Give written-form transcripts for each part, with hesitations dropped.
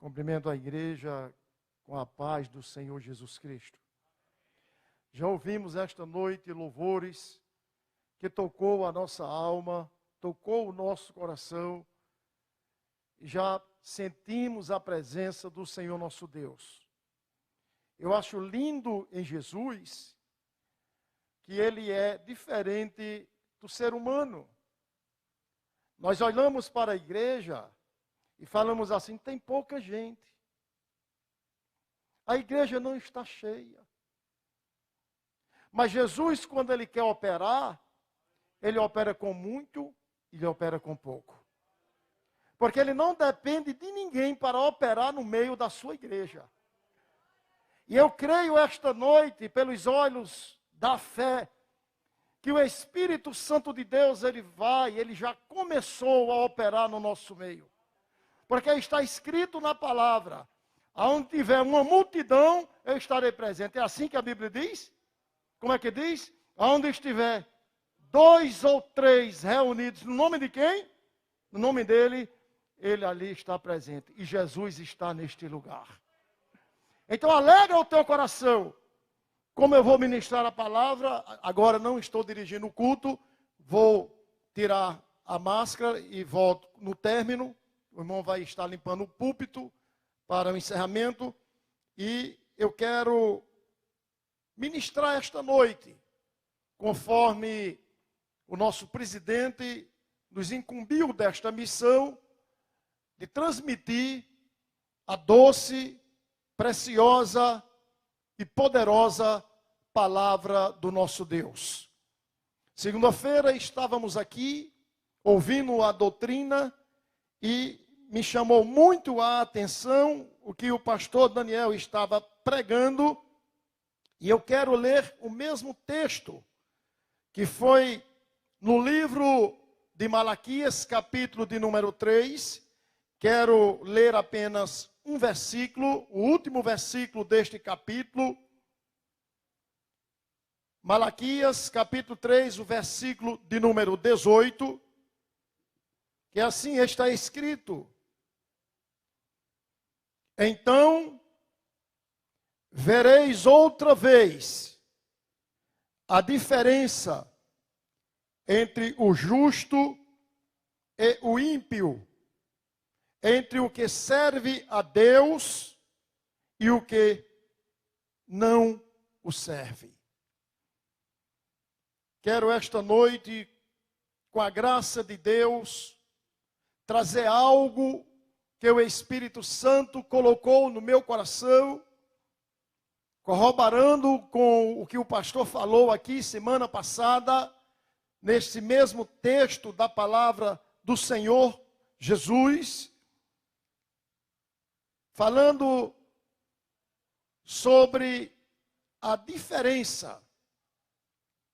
Cumprimento a igreja com a paz do Senhor Jesus Cristo. Já ouvimos esta noite louvores que tocou a nossa alma, tocou o nosso coração, e já sentimos a presença do Senhor nosso Deus. Eu acho lindo em Jesus que Ele é diferente do ser humano. Nós olhamos para a igreja e falamos assim, tem pouca gente. A igreja não está cheia. Mas Jesus, quando Ele quer operar, Ele opera com muito e Ele opera com pouco. Porque Ele não depende de ninguém para operar no meio da sua igreja. E eu creio esta noite, pelos olhos da fé, que o Espírito Santo de Deus, Ele já começou a operar no nosso meio. Porque está escrito na palavra, aonde tiver uma multidão, eu estarei presente. É assim que a Bíblia diz? Como é que diz? Aonde estiver 2 ou 3 reunidos, no nome de quem? No nome dele, Ele ali está presente. E Jesus está neste lugar. Então alegra o teu coração. Como eu vou ministrar a palavra, agora não estou dirigindo o culto, vou tirar a máscara e volto no término. O irmão vai estar limpando o púlpito para o encerramento. E eu quero ministrar esta noite, conforme o nosso presidente nos incumbiu desta missão, de transmitir a doce, preciosa e poderosa palavra do nosso Deus. Segunda-feira estávamos aqui, ouvindo a doutrina, e me chamou muito a atenção o que o pastor Daniel estava pregando, e eu quero ler o mesmo texto, que foi no livro de Malaquias, capítulo de número 3, quero ler apenas um versículo, o último versículo deste capítulo, Malaquias, capítulo 3, o versículo de número 18, que assim está escrito: então vereis outra vez a diferença entre o justo e o ímpio, entre o que serve a Deus e o que não o serve. Quero esta noite, com a graça de Deus, trazer algo que o Espírito Santo colocou no meu coração, corroborando com o que o pastor falou aqui semana passada, nesse mesmo texto da palavra do Senhor Jesus, falando sobre a diferença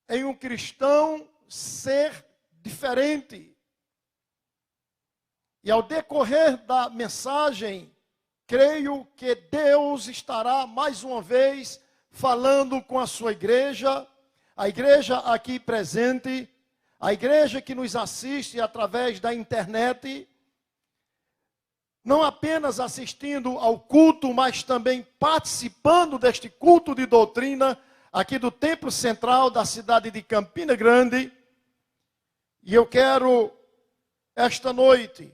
em um cristão ser diferente. E ao decorrer da mensagem, creio que Deus estará mais uma vez falando com a sua igreja, a igreja aqui presente, a igreja que nos assiste através da internet, não apenas assistindo ao culto, mas também participando deste culto de doutrina, aqui do Templo Central da cidade de Campina Grande. E eu quero, esta noite,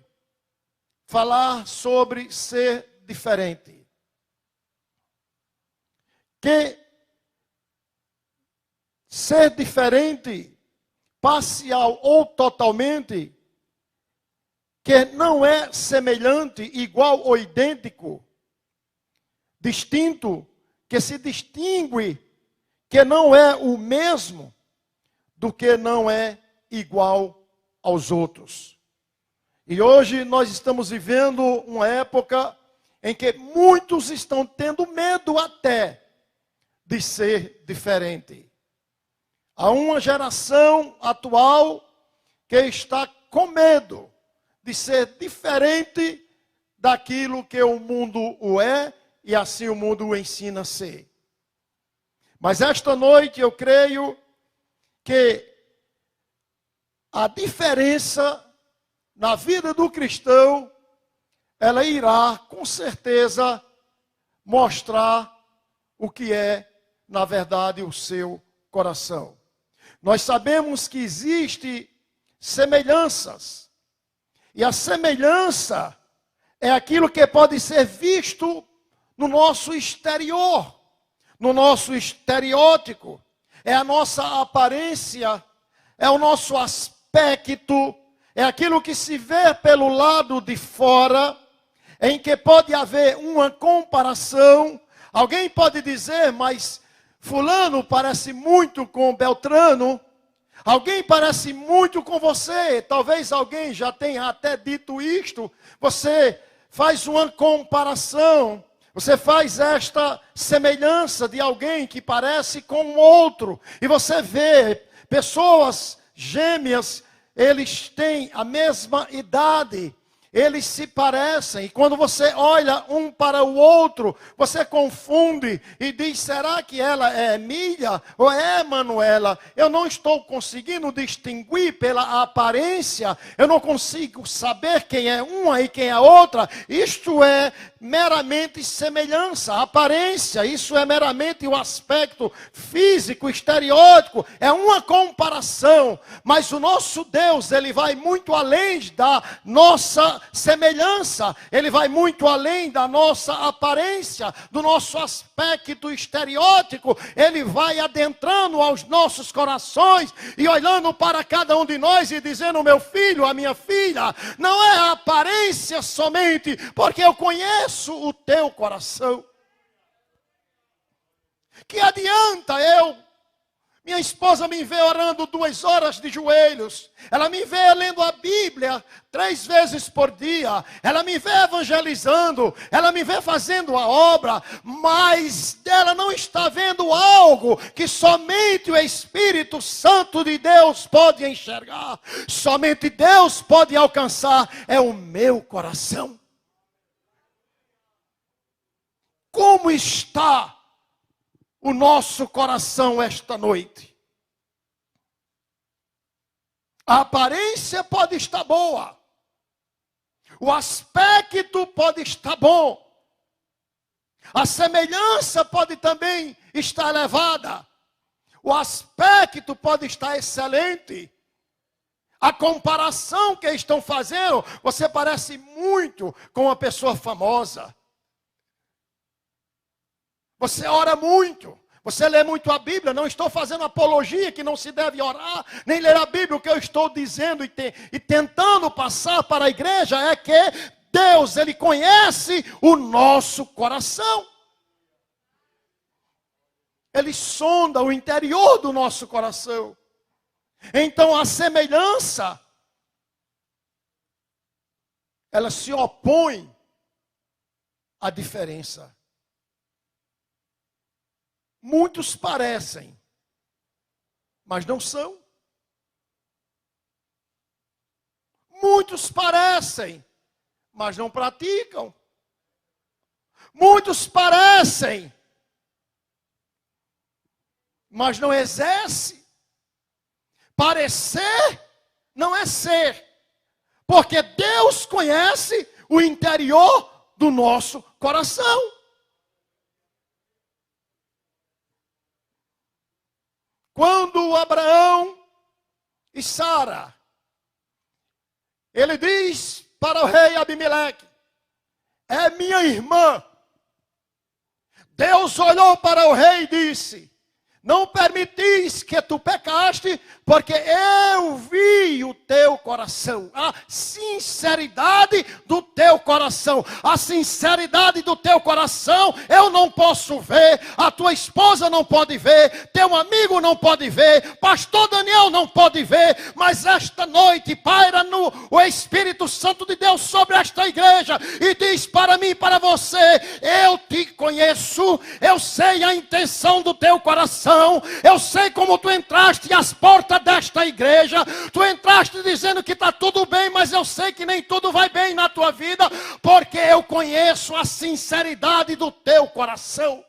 falar sobre ser diferente. Que ser diferente, parcial ou totalmente, que não é semelhante, igual ou idêntico, distinto, que se distingue, que não é o mesmo, do que não é igual aos outros. E hoje nós estamos vivendo uma época em que muitos estão tendo medo até de ser diferente. Há uma geração atual que está com medo de ser diferente daquilo que o mundo o é, e assim o mundo o ensina a ser. Mas esta noite eu creio que a diferença na vida do cristão ela irá, com certeza, mostrar o que é, na verdade, o seu coração. Nós sabemos que existem semelhanças. E a semelhança é aquilo que pode ser visto no nosso exterior, no nosso estereótipo. É a nossa aparência, é o nosso aspecto, é aquilo que se vê pelo lado de fora, em que pode haver uma comparação. Alguém pode dizer, mas fulano parece muito com Beltrano, alguém parece muito com você, talvez alguém já tenha até dito isto. Você faz uma comparação, você faz esta semelhança de alguém que parece com o outro, e você vê pessoas gêmeas, eles têm a mesma idade, eles se parecem, e quando você olha um para o outro, você confunde e diz, será que ela é Emília ou é Manuela? Eu não estou conseguindo distinguir pela aparência, eu não consigo saber quem é uma e quem é outra. Isto é meramente semelhança, aparência, isso é meramente o aspecto físico, estereótipo, é uma comparação, mas o nosso Deus, ele vai muito além da nossa semelhança, ele vai muito além da nossa aparência, do nosso aspecto estereótipo, ele vai adentrando aos nossos corações e olhando para cada um de nós e dizendo, meu filho, a minha filha, não é a aparência somente, porque eu conheço o teu coração. Que adianta minha esposa me vê orando 2 horas de joelhos, ela me vê lendo a Bíblia 3 vezes por dia, ela me vê evangelizando, ela me vê fazendo a obra, mas ela não está vendo algo que somente o Espírito Santo de Deus pode enxergar, somente Deus pode alcançar, é o meu coração. Como está o nosso coração esta noite? A aparência pode estar boa, o aspecto pode estar bom, a semelhança pode também estar elevada, o aspecto pode estar excelente, a comparação que estão fazendo, você parece muito com uma pessoa famosa. Você ora muito, você lê muito a Bíblia. Não estou fazendo apologia que não se deve orar, nem ler a Bíblia. O que eu estou dizendo e tentando passar para a igreja é que Deus, ele conhece o nosso coração. Ele sonda o interior do nosso coração. Então a semelhança, ela se opõe à diferença. Muitos parecem, mas não são. Muitos parecem, mas não praticam. Muitos parecem, mas não exercem. Parecer não é ser, porque Deus conhece o interior do nosso coração. Quando Abraão e Sara, ele diz para o rei Abimeleque, é minha irmã. Deus olhou para o rei e disse, não permitis que tu pecaste, porque eu vi o teu coração, a sinceridade do teu coração, a sinceridade do teu coração eu não posso ver, a tua esposa não pode ver, teu amigo não pode ver, pastor Daniel não pode ver, mas esta noite paira o Espírito Santo de Deus sobre esta igreja e diz para mim e para você, eu te conheço, eu sei a intenção do teu coração, eu sei como tu entraste às portas desta igreja, tu entraste dizendo que está tudo bem, mas eu sei que nem tudo vai bem na tua vida, porque eu conheço a sinceridade do teu coração.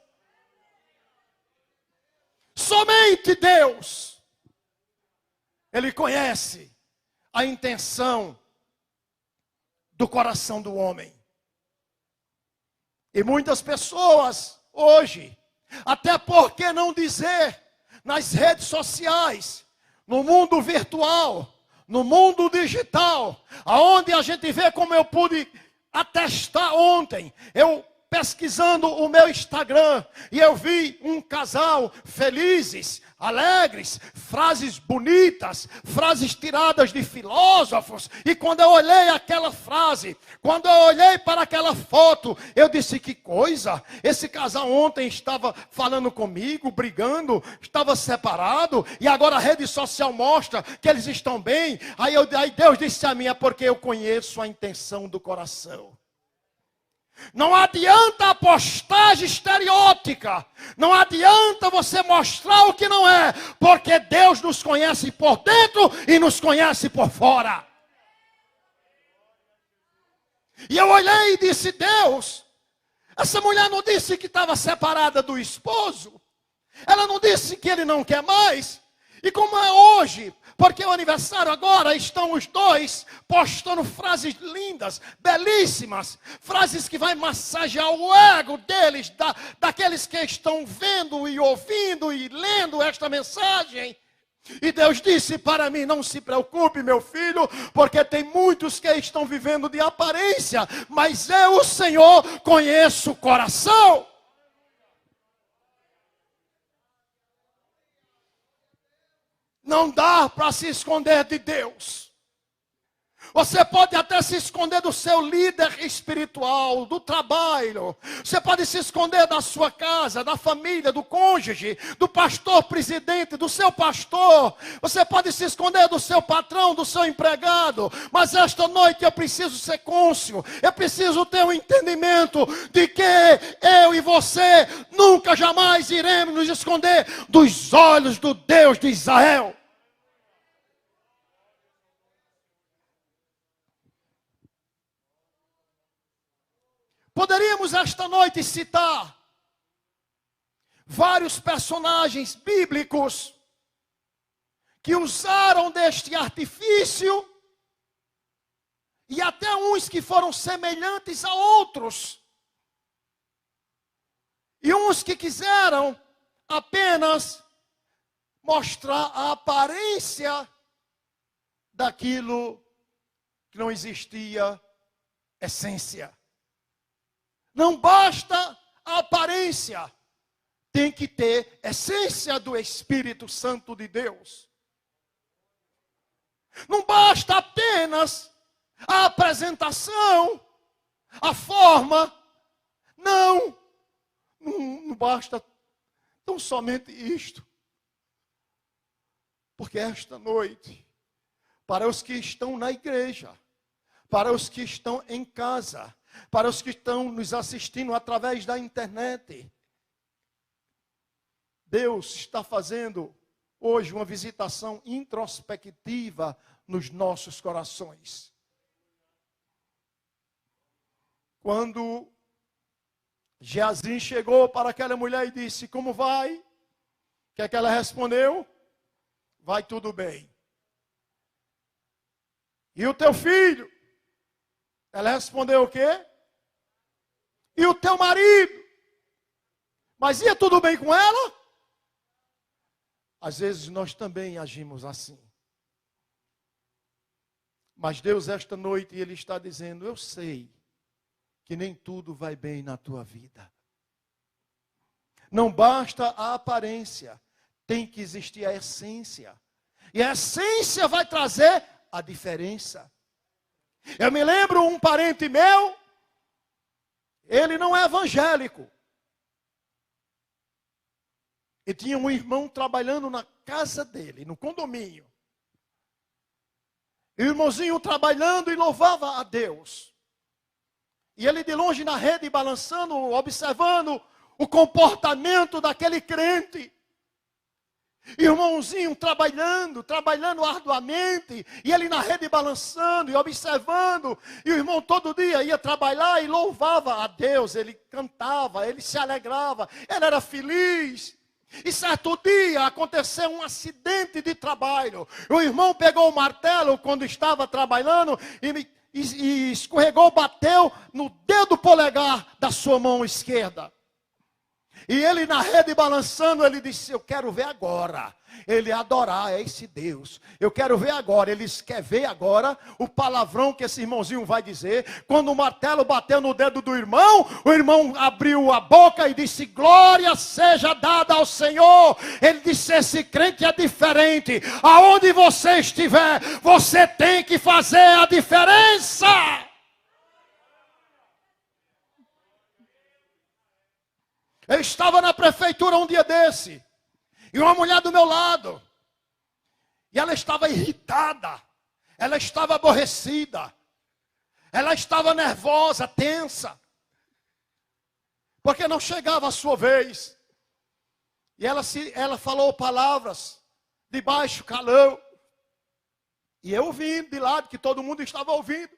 Somente Deus, Ele conhece a intenção do coração do homem. E muitas pessoas hoje, até por que não dizer, nas redes sociais, no mundo virtual, no mundo digital, aonde a gente vê, como eu pude atestar ontem, eu pesquisando o meu Instagram, e eu vi um casal felizes, alegres, frases bonitas, frases tiradas de filósofos, e quando eu olhei aquela frase, quando eu olhei para aquela foto, eu disse: que coisa, esse casal ontem estava falando comigo, brigando, estava separado, e agora a rede social mostra que eles estão bem. Aí Deus disse a mim: é porque eu conheço a intenção do coração. Não adianta a postagem estereótica, não adianta você mostrar o que não é, porque Deus nos conhece por dentro e nos conhece por fora. E eu olhei e disse: Deus, essa mulher não disse que estava separada do esposo, ela não disse que ele não quer mais, e como é hoje, porque o aniversário agora, estão os dois postando frases lindas, belíssimas, frases que vai massagear o ego deles, daqueles que estão vendo e ouvindo e lendo esta mensagem. E Deus disse para mim: não se preocupe, meu filho, porque tem muitos que estão vivendo de aparência, mas eu, o Senhor, conheço o coração. Não dá para se esconder de Deus. Você pode até se esconder do seu líder espiritual, do trabalho. Você pode se esconder da sua casa, da família, do cônjuge, do pastor presidente, do seu pastor. Você pode se esconder do seu patrão, do seu empregado. Mas esta noite eu preciso ser cônscio. Eu preciso ter um entendimento de que eu e você nunca jamais iremos nos esconder dos olhos do Deus de Israel. Poderíamos esta noite citar vários personagens bíblicos que usaram deste artifício, e até uns que foram semelhantes a outros, e uns que quiseram apenas mostrar a aparência daquilo que não existia essência. Não basta a aparência, tem que ter essência do Espírito Santo de Deus. Não basta apenas a apresentação, a forma, não basta tão somente isto. Porque esta noite, para os que estão na igreja, para os que estão em casa, para os que estão nos assistindo através da internet, Deus está fazendo hoje uma visitação introspectiva nos nossos corações. Quando Geazim chegou para aquela mulher e disse: como vai? O que é que ela respondeu? Vai tudo bem. E o teu filho? Ela respondeu o quê? E o teu marido? Mas ia tudo bem com ela? Às vezes nós também agimos assim. Mas Deus, esta noite, Ele está dizendo: eu sei que nem tudo vai bem na tua vida. Não basta a aparência, tem que existir a essência. E a essência vai trazer a diferença. Eu me lembro um parente meu, ele não é evangélico. E tinha um irmão trabalhando na casa dele, no condomínio. E o irmãozinho trabalhando e louvava a Deus. E ele de longe na rede balançando, observando o comportamento daquele crente. Irmãozinho trabalhando arduamente, e ele na rede balançando e observando, e o irmão todo dia ia trabalhar e louvava a Deus, ele cantava, ele se alegrava, ele era feliz. E certo dia aconteceu um acidente de trabalho. O irmão pegou o martelo quando estava trabalhando e escorregou, bateu no dedo polegar da sua mão esquerda. E ele na rede balançando, ele disse, eu quero ver agora. Ele adorar esse Deus. Eu quero ver agora. Ele quer ver agora o palavrão que esse irmãozinho vai dizer. Quando o martelo bateu no dedo do irmão, o irmão abriu a boca e disse, glória seja dada ao Senhor. Ele disse, esse crente é diferente. Aonde você estiver, você tem que fazer a diferença. Eu estava na prefeitura um dia desse, e uma mulher do meu lado, e ela estava irritada, ela estava aborrecida, ela estava nervosa, tensa, porque não chegava a sua vez. E ela falou palavras de baixo calão, e eu ouvindo de lado, que todo mundo estava ouvindo.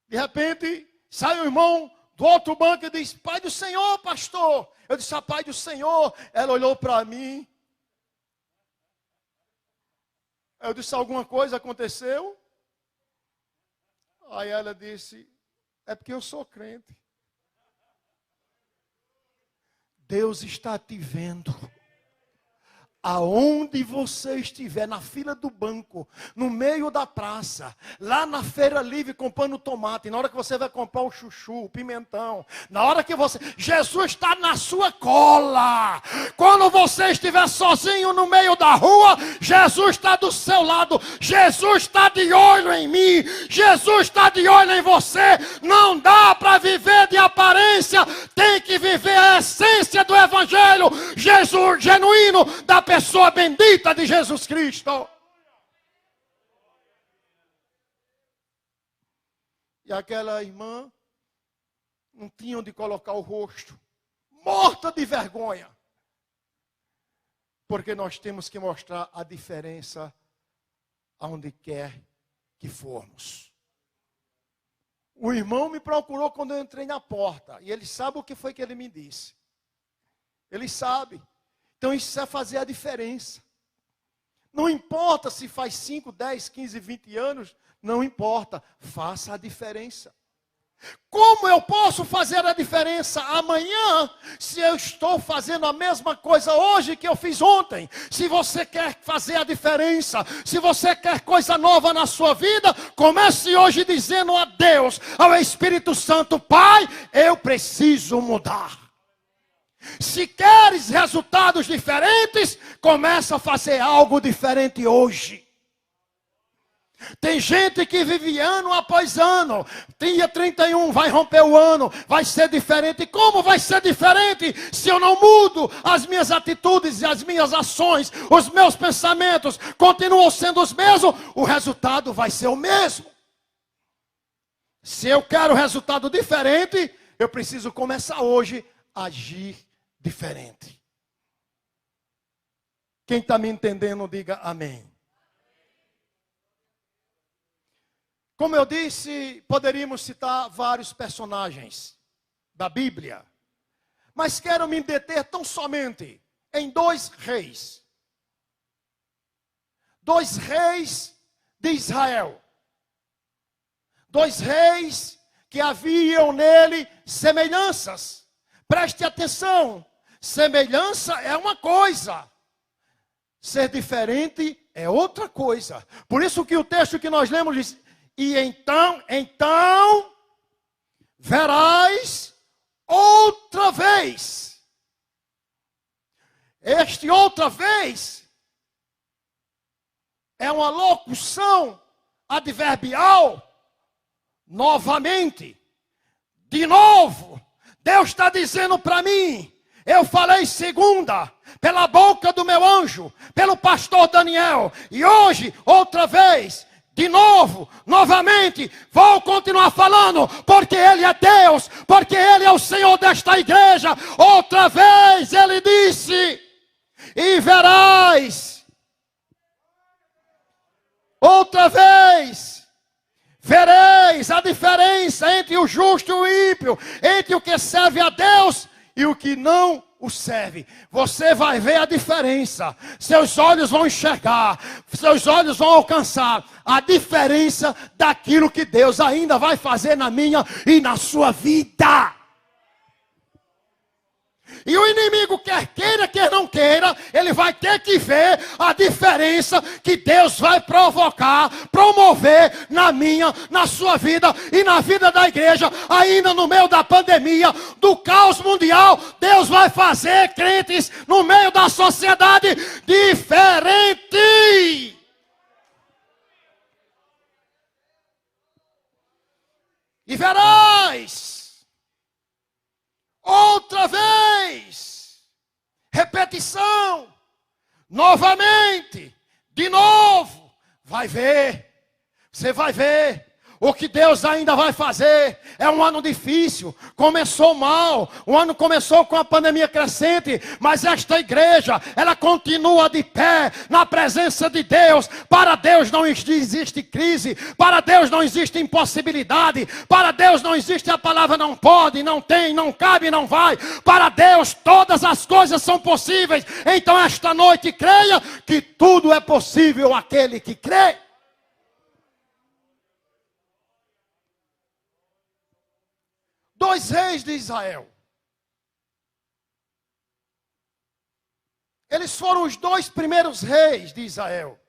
De repente, sai o irmão do outro banco e diz, Pai do Senhor, pastor. Eu disse, Pai do Senhor. Ela olhou para mim. Eu disse, alguma coisa aconteceu? Aí ela disse, é porque eu sou crente. Deus está te vendo. Aonde você estiver, na fila do banco, no meio da praça, lá na feira livre comprando tomate, na hora que você vai comprar o chuchu, o pimentão, na hora que você, Jesus está na sua cola. Quando você estiver sozinho no meio da rua, Jesus está do seu lado. Jesus está de olho em mim. Jesus está de olho em você. Não dá para viver de aparência. Tem que viver a essência do evangelho. Jesus genuíno da pessoa bendita de Jesus Cristo. E aquela irmã não tinha onde colocar o rosto, morta de vergonha. Porque nós temos que mostrar a diferença aonde quer que formos. O irmão me procurou quando eu entrei na porta, e ele sabe o que foi que ele me disse. Ele sabe. Então isso é fazer a diferença. Não importa se faz 5, 10, 15, 20 anos, não importa, faça a diferença. Como eu posso fazer a diferença amanhã, se eu estou fazendo a mesma coisa hoje que eu fiz ontem? Se você quer fazer a diferença, se você quer coisa nova na sua vida, comece hoje dizendo a Deus, ao Espírito Santo, Pai, eu preciso mudar. Se queres resultados diferentes, começa a fazer algo diferente hoje. Tem gente que vive ano após ano. Dia 31 vai romper o ano, vai ser diferente. Como vai ser diferente se eu não mudo as minhas atitudes e as minhas ações? Os meus pensamentos continuam sendo os mesmos, o resultado vai ser o mesmo. Se eu quero resultado diferente, eu preciso começar hoje a agir diferente. Quem está me entendendo, diga amém. Como eu disse, poderíamos citar vários personagens da Bíblia, mas quero me deter tão somente em 2 reis. 2 reis de Israel. 2 reis que haviam nele semelhanças. Preste atenção, semelhança é uma coisa, ser diferente é outra coisa. Por isso que o texto que nós lemos diz, e então verás outra vez. Este outra vez é uma locução adverbial, novamente, de novo. Deus está dizendo para mim, eu falei segunda, pela boca do meu anjo, pelo pastor Daniel, e hoje, outra vez, de novo, novamente, vou continuar falando, porque Ele é Deus, porque Ele é o Senhor desta igreja. Outra vez Ele disse, e verás, outra vez, vereis a diferença entre o justo e o ímpio, entre o que serve a Deus e o que não o serve. Você vai ver a diferença. Seus olhos vão enxergar. Seus olhos vão alcançar a diferença daquilo que Deus ainda vai fazer na minha e na sua vida. E o inimigo, quer queira, quer não queira, ele vai ter que ver a diferença que Deus vai provocar, promover na minha, na sua vida e na vida da igreja, ainda no meio da pandemia, do caos mundial. Deus vai fazer crentes no meio da sociedade diferente. E verás outra vez, repetição, novamente, de novo, vai ver, você vai ver. O que Deus ainda vai fazer. É um ano difícil, começou mal, o ano começou com a pandemia crescente, mas esta igreja, ela continua de pé, na presença de Deus. Para Deus não existe crise, para Deus não existe impossibilidade, para Deus não existe a palavra não pode, não tem, não cabe, não vai. Para Deus todas as coisas são possíveis. Então esta noite creia que tudo é possível àquele que crê. Dois reis de Israel. Eles foram os dois primeiros reis de Israel.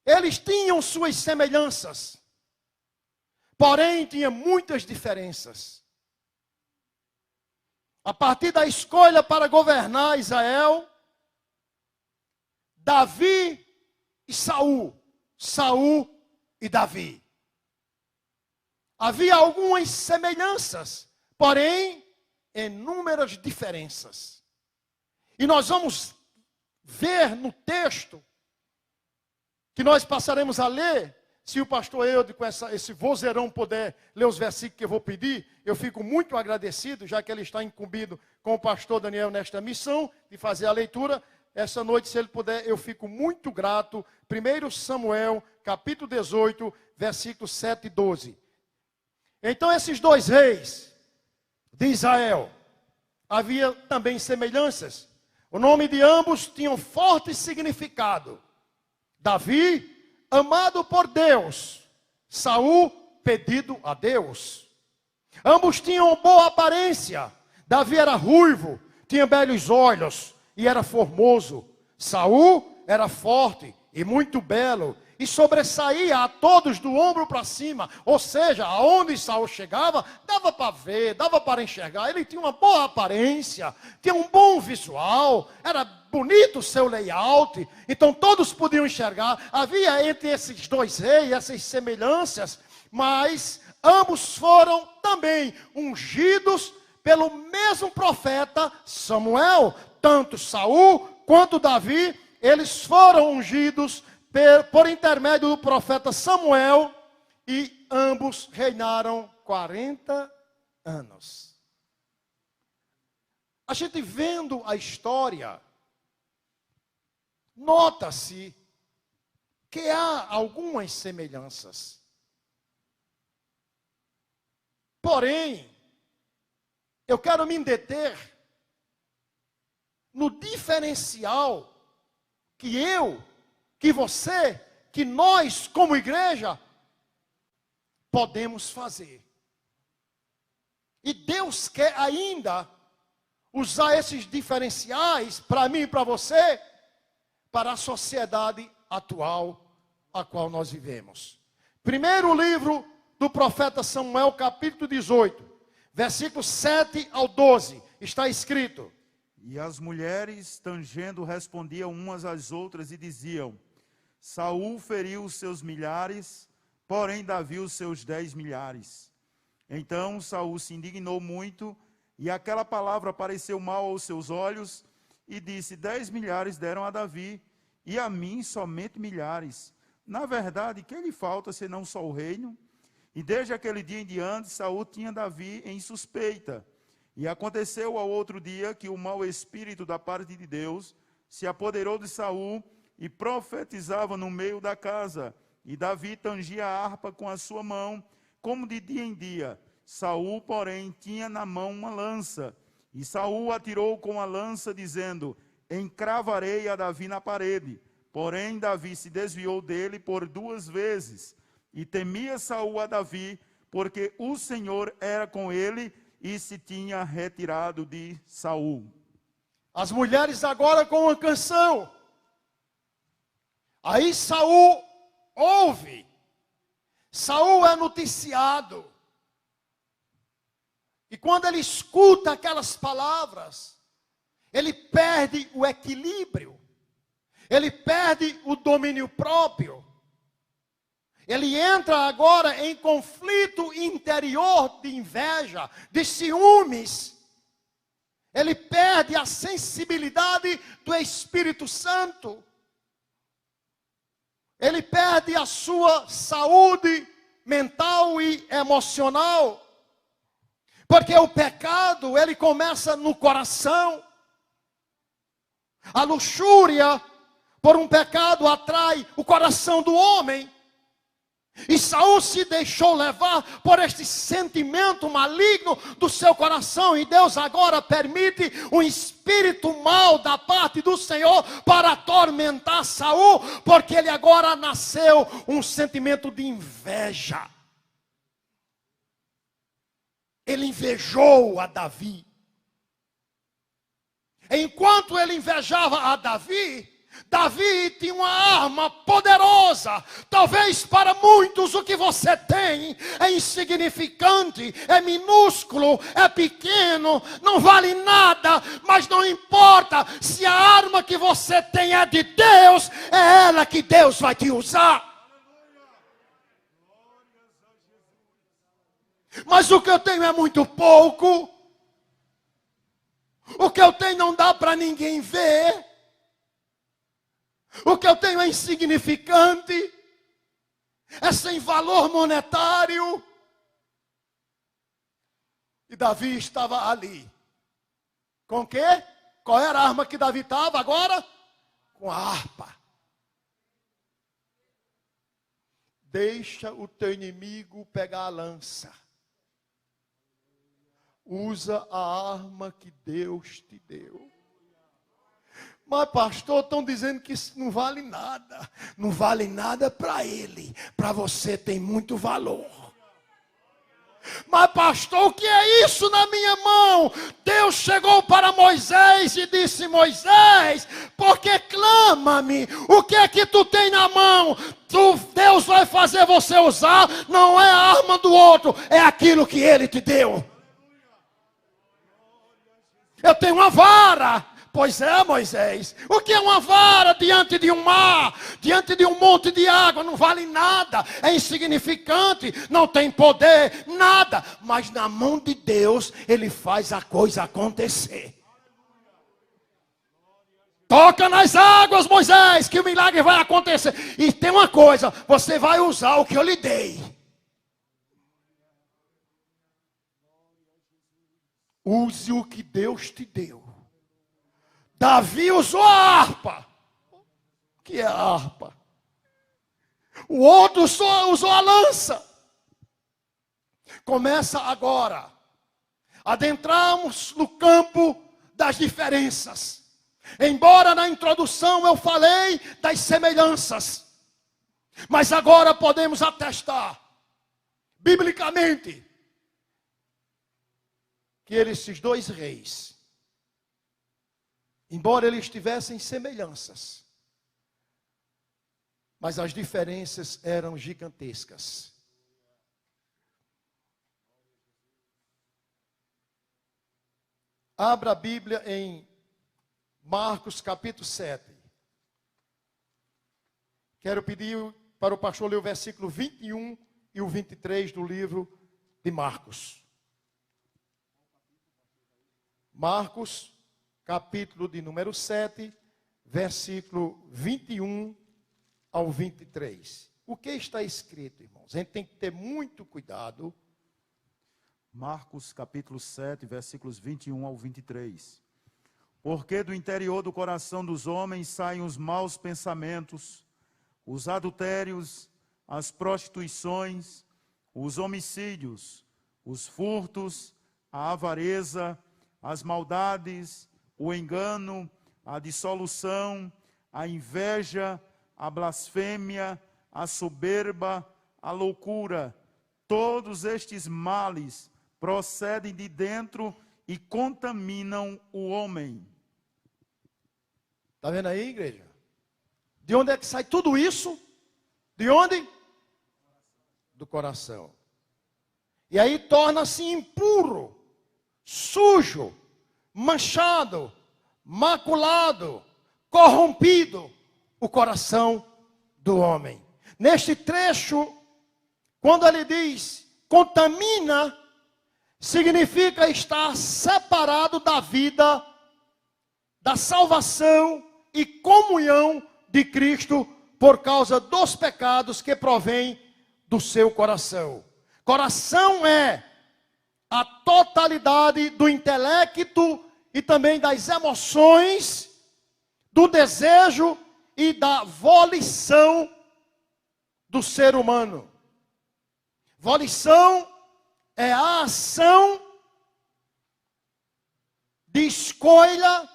Eles tinham suas semelhanças, porém tinham muitas diferenças. A partir da escolha para governar Israel, Davi e Saul, Saul e Davi. Havia algumas semelhanças, porém, inúmeras diferenças. E nós vamos ver no texto, que nós passaremos a ler, se o pastor Eude, com esse vozeirão, puder ler os versículos que eu vou pedir, eu fico muito agradecido, já que ele está incumbido com o pastor Daniel nesta missão, de fazer a leitura. Essa noite, se ele puder, eu fico muito grato. 1 Samuel, capítulo 18, versículos 7 e 12. Então esses dois reis de Israel, havia também semelhanças. O nome de ambos tinha um forte significado. Davi, amado por Deus. Saul, pedido a Deus. Ambos tinham boa aparência. Davi era ruivo, tinha belos olhos e era formoso. Saul era forte e muito belo, e sobressaía a todos do ombro para cima. Ou seja, aonde Saul chegava, dava para ver, dava para enxergar. Ele tinha uma boa aparência, tinha um bom visual, era bonito o seu layout. Então todos podiam enxergar. Havia entre esses dois reis essas semelhanças, mas ambos foram também ungidos pelo mesmo profeta Samuel. Tanto Saul quanto Davi, eles foram ungidos por intermédio do profeta Samuel, e ambos reinaram 40 anos. A gente vendo a história, nota-se que há algumas semelhanças. Porém, eu quero me deter no diferencial que você, que nós como igreja, podemos fazer. E Deus quer ainda usar esses diferenciais para mim e para você, para a sociedade atual a qual nós vivemos. Primeiro livro do profeta Samuel, capítulo 18, versículos 7 ao 12, está escrito: E as mulheres, tangendo, respondiam umas às outras e diziam: Saul feriu os seus milhares, porém Davi os seus 10 milhares. Então Saul se indignou muito, e aquela palavra pareceu mal aos seus olhos, e disse: 10 milhares deram a Davi, e a mim somente milhares. Na verdade, que lhe falta senão só o reino? E desde aquele dia em diante, Saul tinha Davi em suspeita. E aconteceu ao outro dia que o mau espírito da parte de Deus se apoderou de Saul, e profetizava no meio da casa. E Davi tangia a harpa com a sua mão, como de dia em dia. Saul, porém, tinha na mão uma lança. E Saul atirou com a lança, dizendo: encravarei a Davi na parede. Porém, Davi se desviou dele por 2 vezes. E temia Saul a Davi, porque o Senhor era com ele e se tinha retirado de Saul. As mulheres agora com uma canção. Aí Saul ouve. Saul é noticiado. E quando ele escuta aquelas palavras, ele perde o equilíbrio. Ele perde o domínio próprio. Ele entra agora em conflito interior de inveja, de ciúmes. Ele perde a sensibilidade do Espírito Santo. Ele perde a sua saúde mental e emocional. Porque o pecado, ele começa no coração. A luxúria, por um pecado, atrai o coração do homem. E Saul se deixou levar por este sentimento maligno do seu coração. E Deus agora permite um espírito mau da parte do Senhor para atormentar Saul. Porque ele agora nasceu um sentimento de inveja. Ele invejou a Davi. Enquanto ele invejava a Davi, Davi tinha uma arma poderosa. Talvez para muitos o que você tem é insignificante, é minúsculo, é pequeno, não vale nada. Mas não importa, se a arma que você tem é de Deus, é ela que Deus vai te usar. Mas o que eu tenho é muito pouco. O que eu tenho não dá para ninguém ver. O que eu tenho é insignificante. É sem valor monetário. E Davi estava ali. Com o quê? Qual era a arma que Davi estava agora? Com a harpa. Deixa o teu inimigo pegar a lança. Usa a arma que Deus te deu. Mas pastor, estão dizendo que isso não vale nada. Não vale nada para ele. Para você tem muito valor. Mas pastor, o que é isso na minha mão? Deus chegou para Moisés e disse: Moisés, porque clama-me? O que é que tu tem na mão? Deus vai fazer você usar. Não é a arma do outro, é aquilo que ele te deu. Eu tenho uma vara. Pois é, Moisés. O que é uma vara diante de um mar? Diante de um monte de água? Não vale nada. É insignificante. Não tem poder. Nada. Mas na mão de Deus, Ele faz a coisa acontecer. Toca nas águas, Moisés, que o milagre vai acontecer. E tem uma coisa. Você vai usar o que eu lhe dei. Use o que Deus te deu. Davi usou a harpa. O que é a harpa? O outro usou a lança. Começa agora. Adentramos no campo das diferenças. Embora na introdução eu falei das semelhanças. Mas agora podemos atestar, biblicamente, que esses 2 reis, embora eles tivessem semelhanças, mas as diferenças eram gigantescas. Abra a Bíblia em Marcos capítulo 7. Quero pedir para o pastor ler o versículo 21 e o 23 do livro de Marcos. Marcos, capítulo de número 7, versículo 21 ao 23. O que está escrito, irmãos? A gente tem que ter muito cuidado. Marcos, capítulo 7, versículos 21 ao 23. Porque do interior do coração dos homens saem os maus pensamentos, os adultérios, as prostituições, os homicídios, os furtos, a avareza, as maldades, o engano, a dissolução, a inveja, a blasfêmia, a soberba, a loucura. Todos estes males procedem de dentro e contaminam o homem. Está vendo aí, igreja? De onde é que sai tudo isso? De onde? Do coração. E aí torna-se impuro, sujo, manchado, maculado, corrompido o coração do homem. Neste trecho, quando ele diz contamina, significa estar separado da vida, da salvação e comunhão de Cristo por causa dos pecados que provêm do seu coração. Coração é a totalidade do intelecto e também das emoções, do desejo e da volição do ser humano. Volição é a ação de escolha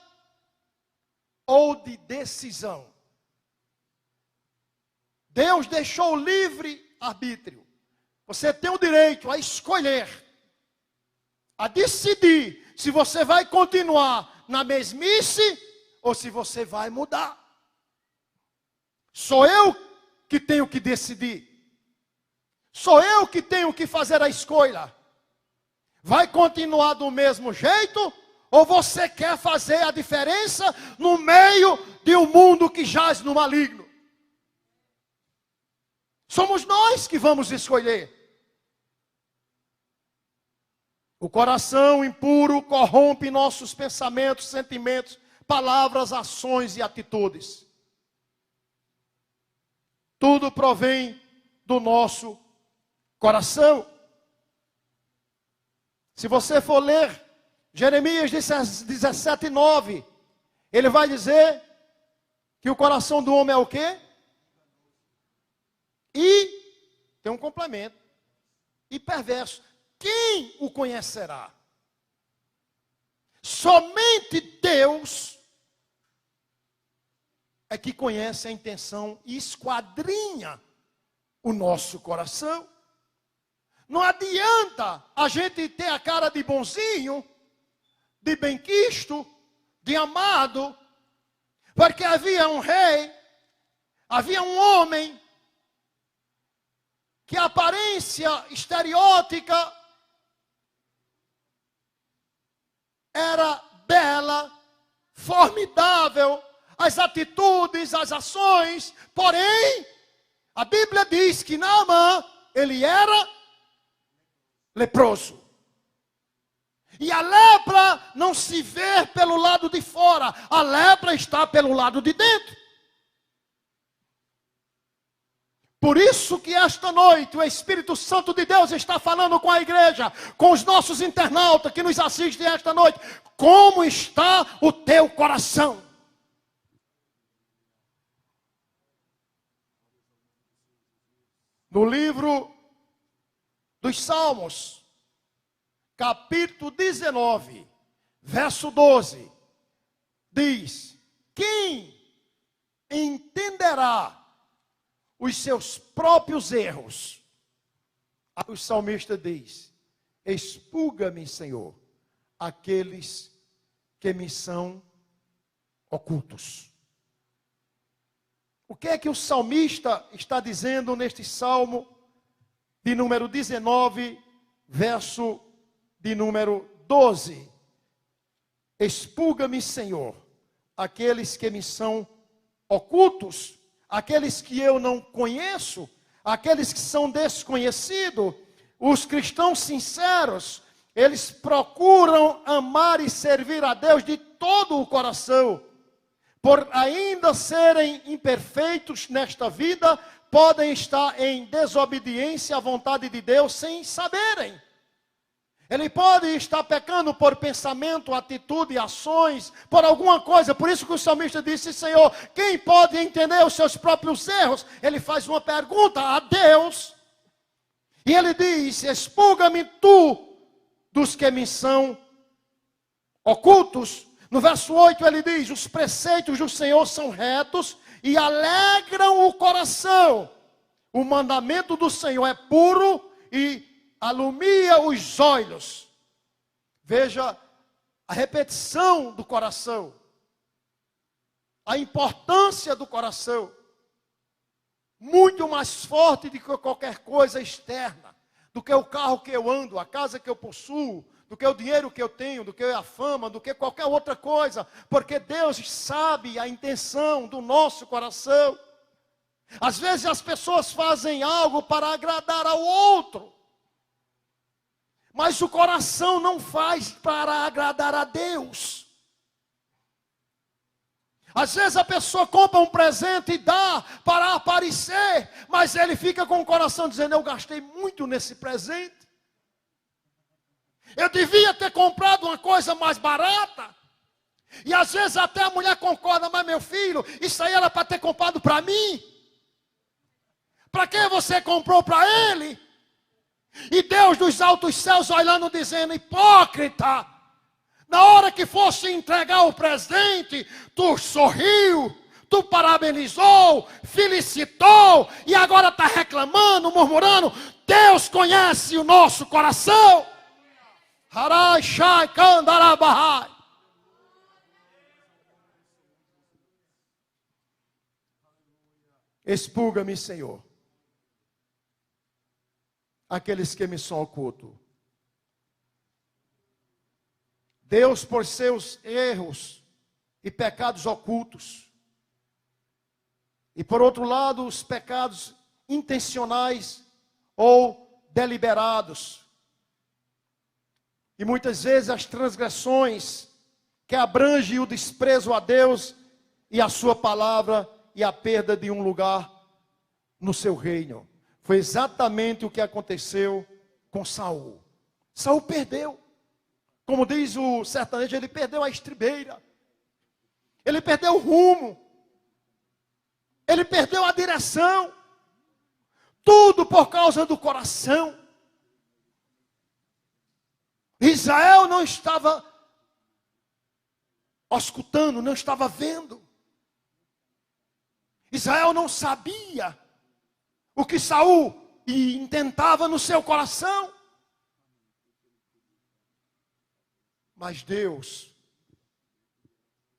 ou de decisão. Deus deixou livre arbítrio. Você tem o direito a escolher, a decidir se você vai continuar na mesmice ou se você vai mudar. Sou eu que tenho que decidir. Sou eu que tenho que fazer a escolha. Vai continuar do mesmo jeito? Ou você quer fazer a diferença no meio de um mundo que jaz no maligno? Somos nós que vamos escolher. O coração impuro corrompe nossos pensamentos, sentimentos, palavras, ações e atitudes. Tudo provém do nosso coração. Se você for ler Jeremias 17:9, ele vai dizer que o coração do homem é o quê? E tem um complemento. E perverso. Quem o conhecerá? Somente Deus é que conhece a intenção e esquadrinha o nosso coração. Não adianta a gente ter a cara de bonzinho, de benquisto, de amado, porque havia um rei, havia um homem, que a aparência estereótica era bela, formidável, as atitudes, as ações, porém, a Bíblia diz que Naamã, ele era leproso. E a lepra não se vê pelo lado de fora, a lepra está pelo lado de dentro. Por isso que esta noite o Espírito Santo de Deus está falando com a igreja, com os nossos internautas que nos assistem esta noite. Como está o teu coração? No livro dos Salmos, capítulo 19, verso 12, diz: quem entenderá os seus próprios erros? O salmista diz: expurga-me, Senhor, aqueles que me são ocultos. O que é que o salmista está dizendo neste salmo de número 19, verso de número 12? Expurga-me, Senhor, aqueles que me são ocultos, aqueles que eu não conheço, aqueles que são desconhecidos. Os cristãos sinceros, eles procuram amar e servir a Deus de todo o coração. Por ainda serem imperfeitos nesta vida, podem estar em desobediência à vontade de Deus sem saberem. Ele pode estar pecando por pensamento, atitude, ações, por alguma coisa. Por isso que o salmista disse: Senhor, quem pode entender os seus próprios erros? Ele faz uma pergunta a Deus. E ele diz: expurga-me tu dos que me são ocultos. No verso 8 ele diz: os preceitos do Senhor são retos e alegram o coração. O mandamento do Senhor é puro e alumia os olhos. Veja a repetição do coração, a importância do coração, muito mais forte do que qualquer coisa externa, do que o carro que eu ando, a casa que eu possuo, do que o dinheiro que eu tenho, do que a fama, do que qualquer outra coisa, porque Deus sabe a intenção do nosso coração. Às vezes as pessoas fazem algo para agradar ao outro, mas o coração não faz para agradar a Deus. Às vezes a pessoa compra um presente e dá para aparecer, mas ele fica com o coração dizendo: eu gastei muito nesse presente. Eu devia ter comprado uma coisa mais barata. E às vezes até a mulher concorda: mas meu filho, isso aí era para ter comprado para mim. Para que você comprou para ele? E Deus dos altos céus olhando dizendo: hipócrita, na hora que fosse entregar o presente, tu sorriu, tu parabenizou, felicitou, e agora está reclamando, murmurando. Deus conhece o nosso coração. Harai, shai, kandarabahai. Expurga-me, Senhor, aqueles que me são ocultos. Deus, por seus erros e pecados ocultos, e por outro lado, os pecados intencionais ou deliberados, e muitas vezes as transgressões que abrangem o desprezo a Deus e a sua palavra e a perda de um lugar no seu reino. Foi exatamente o que aconteceu com Saul. Saul perdeu. Como diz o sertanejo, ele perdeu a estribeira. Ele perdeu o rumo. Ele perdeu a direção. Tudo por causa do coração. Israel não estava escutando, não estava vendo. Israel não sabia o que Saul intentava no seu coração. Mas Deus,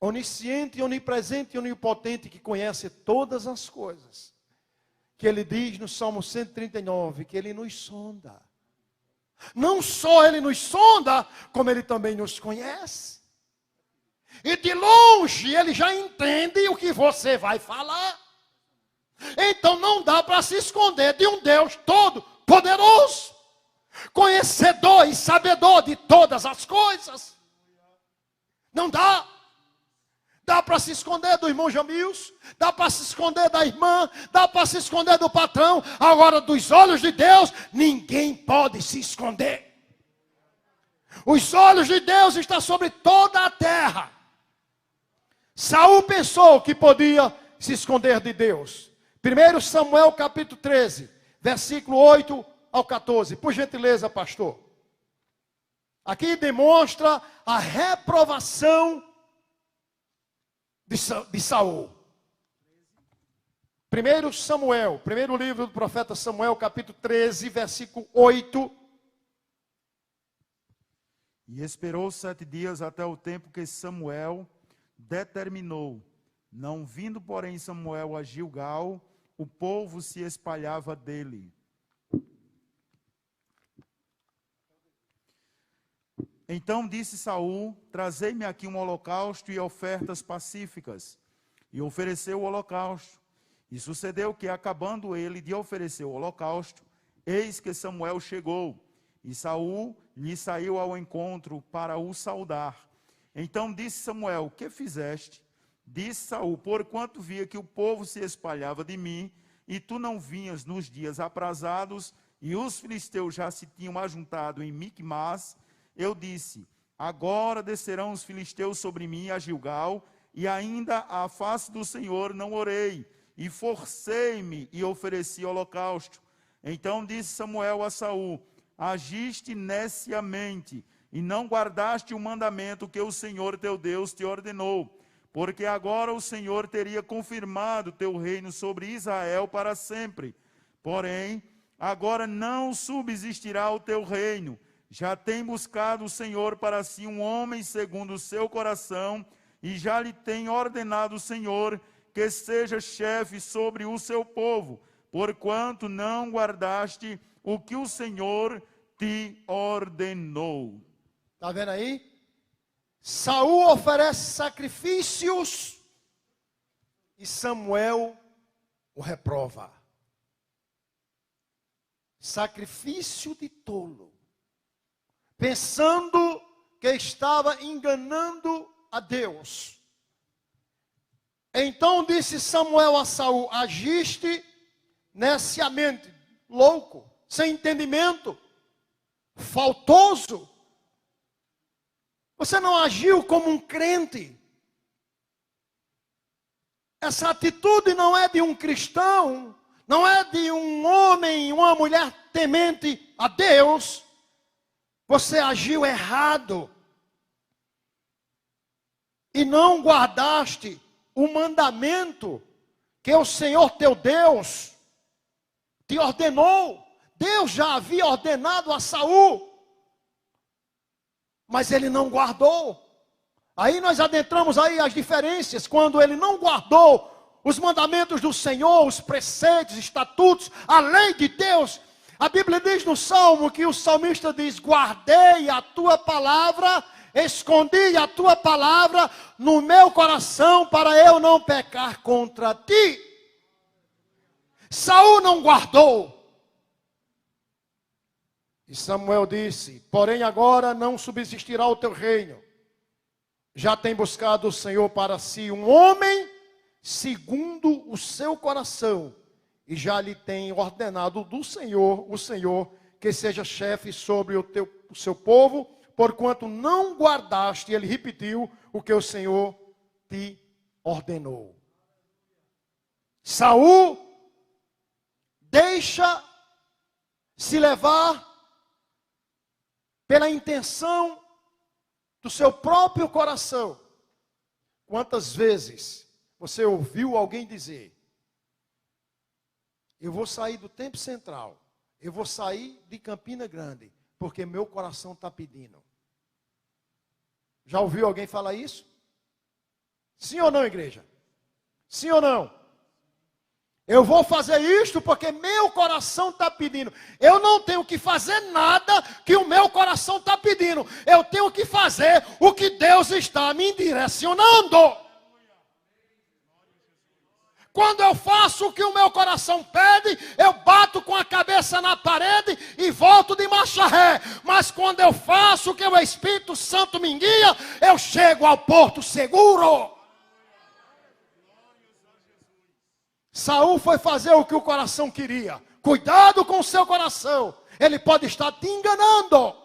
onisciente, onipresente e onipotente, que conhece todas as coisas, que Ele diz no Salmo 139, que Ele nos sonda. Não só Ele nos sonda, como Ele também nos conhece. E de longe Ele já entende o que você vai falar. Então não dá para se esconder de um Deus todo poderoso, conhecedor e sabedor de todas as coisas. Não dá. Dá para se esconder do irmão Jamils, dá para se esconder da irmã, dá para se esconder do patrão. Agora, dos olhos de Deus, ninguém pode se esconder. Os olhos de Deus estão sobre toda a terra. Saul pensou que podia se esconder de Deus. 1 Samuel capítulo 13, versículo 8 ao 14. Por gentileza, pastor. Aqui demonstra a reprovação de Saul. 1 Samuel, primeiro livro do profeta Samuel, capítulo 13, versículo 8. E esperou 7 dias até o tempo que Samuel determinou. Não vindo, porém, Samuel a Gilgal, o povo se espalhava dele. Então disse Saul: trazei-me aqui um holocausto e ofertas pacíficas. E ofereceu o holocausto. E sucedeu que, acabando ele de oferecer o holocausto, eis que Samuel chegou. E Saul lhe saiu ao encontro para o saudar. Então disse Samuel: que fizeste? Disse Saul: porquanto via que o povo se espalhava de mim, e tu não vinhas nos dias aprazados, e os filisteus já se tinham ajuntado em Micmas, eu disse: agora descerão os filisteus sobre mim a Gilgal, e ainda à face do Senhor não orei, e forcei-me e ofereci holocausto. Então disse Samuel a Saul: agiste neciamente, e não guardaste o mandamento que o Senhor teu Deus te ordenou, porque agora o Senhor teria confirmado teu reino sobre Israel para sempre. Porém, agora não subsistirá o teu reino. Já tem buscado o Senhor para si um homem segundo o seu coração, e já lhe tem ordenado o Senhor que seja chefe sobre o seu povo, porquanto não guardaste o que o Senhor te ordenou. Está vendo aí? Saul oferece sacrifícios e Samuel o reprova. Sacrifício de tolo, pensando que estava enganando a Deus. Então disse Samuel a Saul: agiste neciamente, louco, sem entendimento, faltoso. Você não agiu como um crente. Essa atitude não é de um cristão, não é de um homem, uma mulher temente a Deus. Você agiu errado. E não guardaste o mandamento que o Senhor teu Deus te ordenou. Deus já havia ordenado a Saul, mas ele não guardou. Aí nós adentramos aí as diferenças, quando ele não guardou os mandamentos do Senhor, os preceitos, estatutos, a lei de Deus. A Bíblia diz no Salmo que o salmista diz: guardei a tua palavra, escondi a tua palavra no meu coração para eu não pecar contra ti. Saul não guardou. E Samuel disse: porém agora não subsistirá o teu reino. Já tem buscado o Senhor para si um homem segundo o seu coração, e já lhe tem ordenado do Senhor, o Senhor, que seja chefe sobre o seu povo, porquanto não guardaste, ele repetiu, o que o Senhor te ordenou. Saul deixa se levar pela intenção do seu próprio coração. Quantas vezes você ouviu alguém dizer: eu vou sair do Templo Central, eu vou sair de Campina Grande, porque meu coração está pedindo. Já ouviu alguém falar isso? Sim ou não, igreja? Sim ou não? Eu vou fazer isto porque meu coração está pedindo. Eu não tenho que fazer nada que o meu coração está pedindo. Eu tenho que fazer o que Deus está me direcionando. Quando eu faço o que o meu coração pede, eu bato com a cabeça na parede e volto de marcha ré. Mas quando eu faço o que o Espírito Santo me guia, eu chego ao porto seguro. Saul foi fazer o que o coração queria. Cuidado com o seu coração. Ele pode estar te enganando.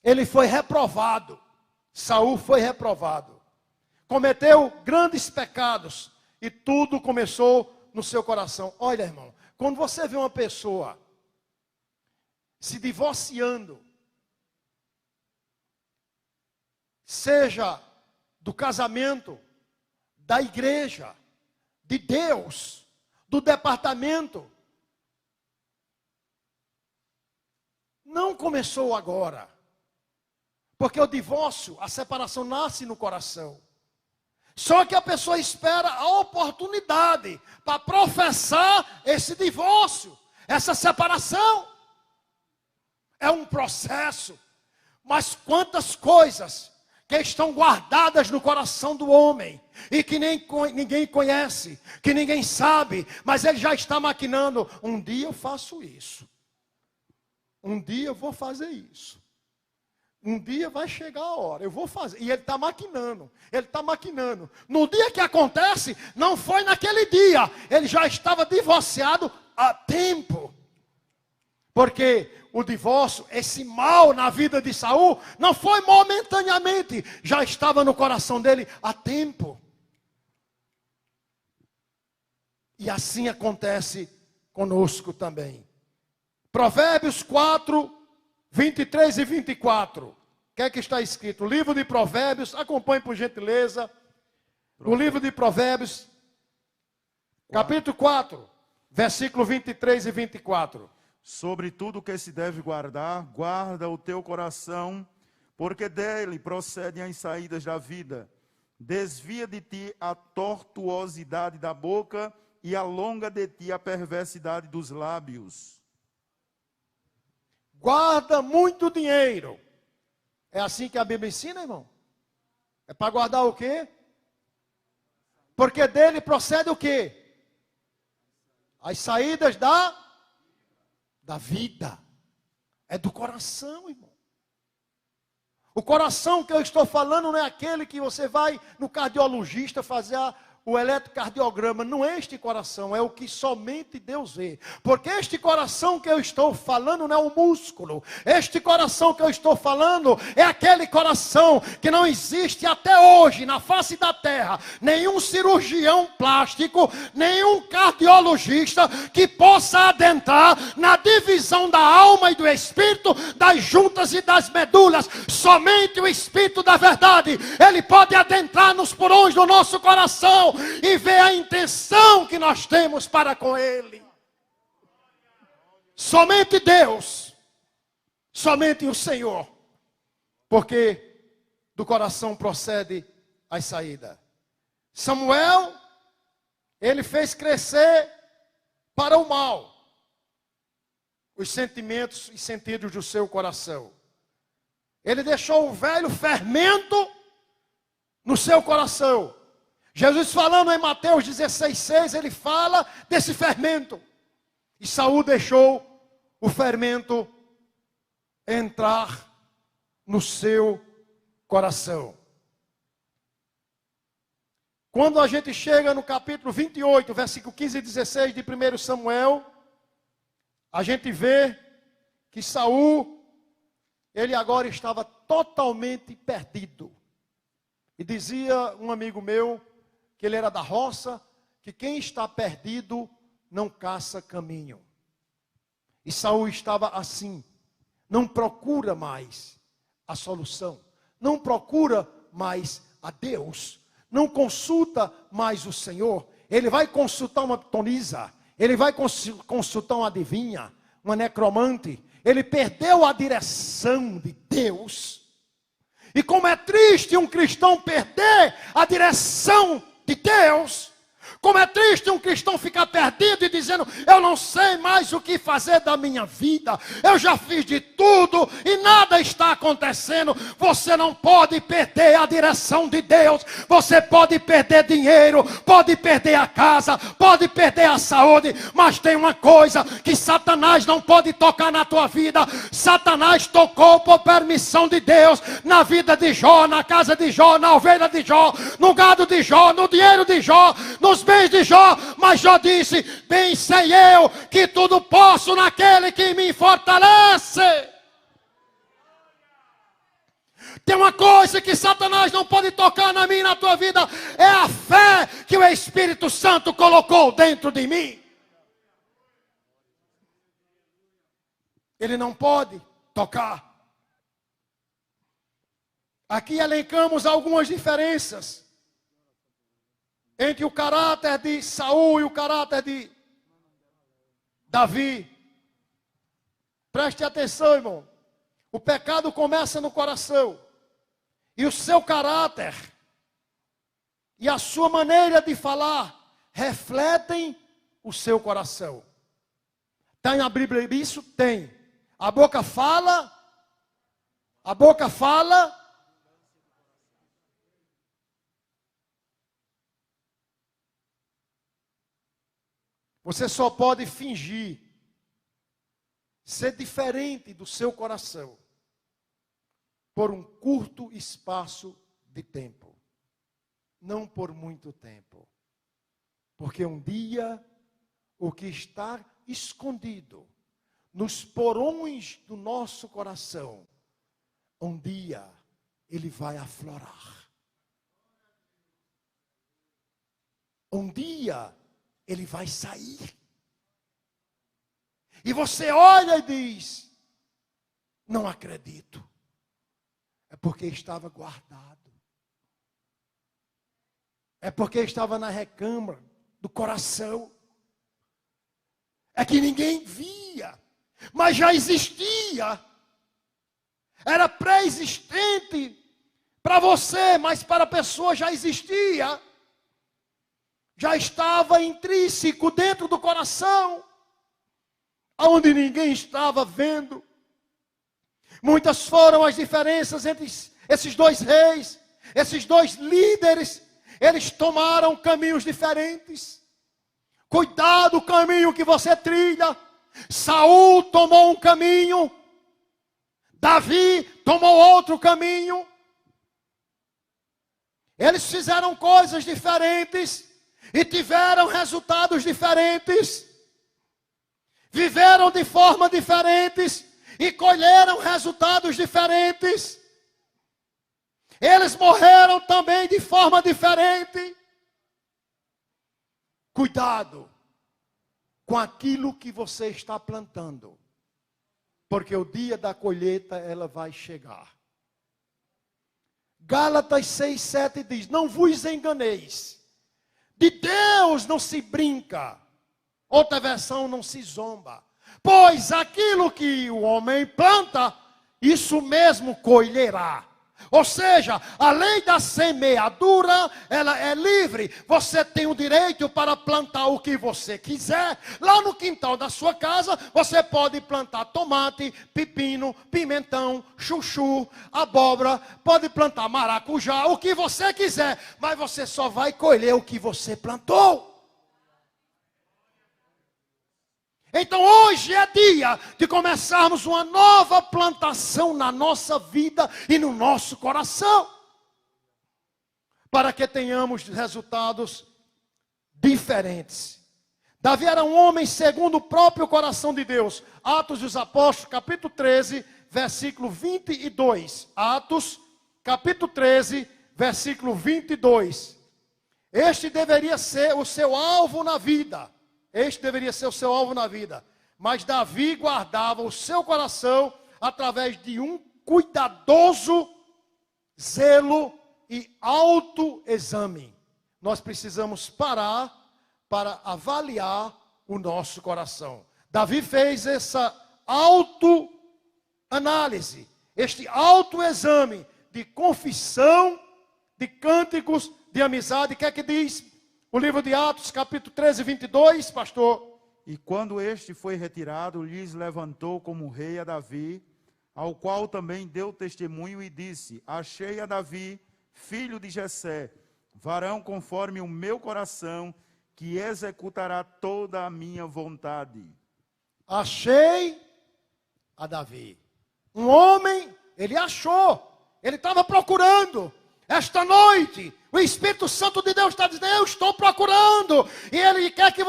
Ele foi reprovado. Saul foi reprovado. Cometeu grandes pecados. E tudo começou no seu coração. Olha, irmão, quando você vê uma pessoa se divorciando, seja do casamento, da igreja, de Deus, do departamento, não começou agora. Porque o divórcio, a separação nasce no coração. Só que a pessoa espera a oportunidade para professar esse divórcio, essa separação. É um processo. Mas quantas coisas que estão guardadas no coração do homem, e que ninguém conhece, que ninguém sabe, mas ele já está maquinando: um dia eu faço isso, um dia eu vou fazer isso, um dia vai chegar a hora, eu vou fazer. E ele está maquinando, no dia que acontece, não foi naquele dia, ele já estava divorciado há tempo. Porque o divórcio, esse mal na vida de Saul, não foi momentaneamente, já estava no coração dele há tempo. E assim acontece conosco também. Provérbios 4, 23 e 24. O que é que está escrito? O livro de Provérbios, acompanhe por gentileza. O livro de Provérbios, capítulo 4, versículo 23 e 24. Sobre tudo que se deve guardar, guarda o teu coração, porque dele procedem as saídas da vida. Desvia de ti a tortuosidade da boca e alonga de ti a perversidade dos lábios. Guarda muito dinheiro. É assim que a Bíblia ensina, irmão? É para guardar o quê? Porque dele procede o quê? As saídas da vida. É do coração, irmão. O coração que eu estou falando não é aquele que você vai no cardiologista fazer o eletrocardiograma. Não é este coração, é o que somente Deus vê. Porque este coração que eu estou falando não é o músculo. Este coração que eu estou falando é aquele coração que não existe até hoje na face da terra. Nenhum cirurgião plástico, nenhum cardiologista que possa adentrar na divisão da alma e do espírito, das juntas e das medulas. Somente o Espírito da verdade, ele pode adentrar nos porões do nosso coração e ver a intenção que nós temos para com ele. Somente Deus, somente o Senhor, porque do coração procede a saída. Samuel, ele fez crescer para o mal os sentimentos e sentidos do seu coração. Ele deixou o velho fermento no seu coração. Jesus falando em Mateus 16,6, ele fala desse fermento. E Saul deixou o fermento entrar no seu coração. Quando a gente chega no capítulo 28, versículo 15 e 16 de 1 Samuel, a gente vê que Saul, ele agora estava totalmente perdido. E dizia um amigo meu, que ele era da roça, que quem está perdido não caça caminho. E Saul estava assim, não procura mais a solução, não procura mais a Deus, não consulta mais o Senhor. Ele vai consultar uma pitonisa, ele vai consultar uma adivinha, uma necromante. Ele perdeu a direção de Deus. E como é triste um cristão perder a direção de Deus, como é triste um cristão ficar perdido e dizendo, eu não sei mais o que fazer da minha vida, eu já fiz de tudo e nada está acontecendo. Você não pode perder a direção de Deus. Você pode perder dinheiro, pode perder a casa, pode perder a saúde, mas tem uma coisa que Satanás não pode tocar na tua vida. Satanás tocou por permissão de Deus na vida de Jó, na casa de Jó, na ovelha de Jó, no gado de Jó, no dinheiro de Jó, nos bens de Jó, mas Jó disse, bem sei eu que tudo posso naquele que me fortalece. Tem uma coisa que Satanás não pode tocar na minha e na tua vida, é a fé que o Espírito Santo colocou dentro de mim. Ele não pode tocar. Aqui elencamos algumas diferenças entre o caráter de Saul e o caráter de Davi. Preste atenção, irmão. O pecado começa no coração. E o seu caráter e a sua maneira de falar refletem o seu coração. Tem na Bíblia isso? Tem. A boca fala. Você só pode fingir ser diferente do seu coração por um curto espaço de tempo, não por muito tempo. Porque um dia o que está escondido nos porões do nosso coração, um dia ele vai aflorar. Um dia ele vai sair. E você olha e diz: não acredito. É porque estava guardado. É porque estava na recâmara do coração. É que ninguém via, mas já existia. Era pré-existente para você, mas para a pessoa já existia. Já estava intrínseco dentro do coração, aonde ninguém estava vendo. Muitas foram as diferenças entre esses dois reis, esses dois líderes. Eles tomaram caminhos diferentes. Cuidado o caminho que você trilha. Saul tomou um caminho, Davi tomou outro caminho. Eles fizeram coisas diferentes e tiveram resultados diferentes. Viveram de forma diferentes e colheram resultados diferentes. Eles morreram também de forma diferente. Cuidado com aquilo que você está plantando, porque o dia da colheita ela vai chegar. Gálatas 6:7 diz: não vos enganeis, de Deus não se brinca. Outra versão, não se zomba. Pois aquilo que o homem planta, isso mesmo colherá. Ou seja, a lei da semeadura, ela é livre. Você tem o direito para plantar o que você quiser. Lá no quintal da sua casa, você pode plantar tomate, pepino, pimentão, chuchu, abóbora, pode plantar maracujá, o que você quiser. Mas você só vai colher o que você plantou. Então hoje é dia de começarmos uma nova plantação na nossa vida e no nosso coração, para que tenhamos resultados diferentes. Davi era um homem segundo o próprio coração de Deus. Atos dos Apóstolos, capítulo 13, versículo 22. Atos, capítulo 13, versículo 22. Este deveria ser o seu alvo na vida. Este deveria ser o seu alvo na vida. Mas Davi guardava o seu coração através de um cuidadoso zelo e autoexame. Nós precisamos parar para avaliar o nosso coração. Davi fez essa autoanálise, este autoexame de confissão, de cânticos, de amizade. O que é que diz o livro de Atos, capítulo 13, 22, pastor? E quando este foi retirado, lhes levantou como rei a Davi, ao qual também deu testemunho e disse: achei a Davi, filho de Jessé, varão conforme o meu coração, que executará toda a minha vontade. Achei a Davi. Um homem, ele achou, ele estava procurando. Esta noite, o Espírito Santo de Deus está dizendo: eu estou procurando. E Ele quer que